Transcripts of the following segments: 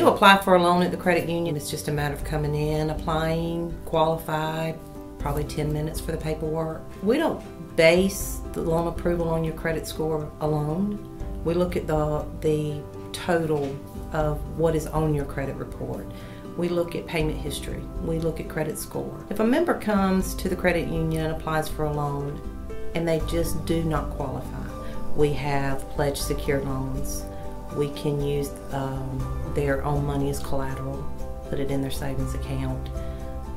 you apply for a loan at the credit union, it's just a matter of coming in, applying, qualified, probably 10 minutes for the paperwork. We don't base the loan approval on your credit score alone. We look at the total of what is on your credit report. We look at payment history. We look at credit score. If a member comes to the credit union and applies for a loan and they just do not qualify, we have pledged secured loans. We can use their own money as collateral, put it in their savings account,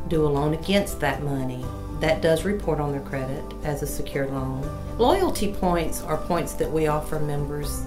do a loan against that money. That does report on their credit as a secured loan. Loyalty points are points that we offer members.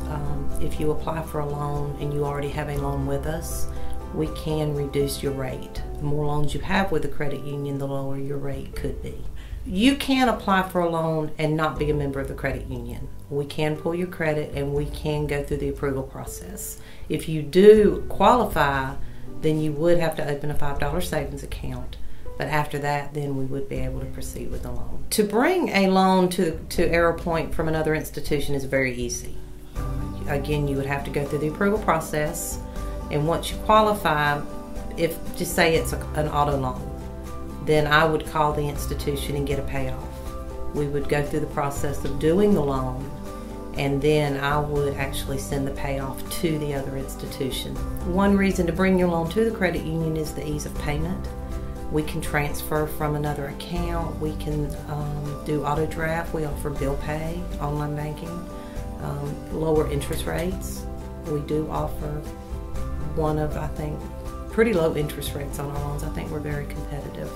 If you apply for a loan and you already have a loan with us, we can reduce your rate. The more loans you have with the credit union, the lower your rate could be. You can apply for a loan and not be a member of the credit union. We can pull your credit and we can go through the approval process. If you do qualify, then you would have to open a $5 savings account. But after that, then we would be able to proceed with the loan. To bring a loan to ArrowPoint from another institution is very easy. Again, you would have to go through the approval process, and once you qualify, if just say it's an auto loan, then I would call the institution and get a payoff. We would go through the process of doing the loan, and then I would actually send the payoff to the other institution. One reason to bring your loan to the credit union is the ease of payment. We can transfer from another account. We can do auto draft. We offer bill pay, online banking, lower interest rates. We do offer one of, I think, pretty low interest rates on our loans. I think we're very competitive.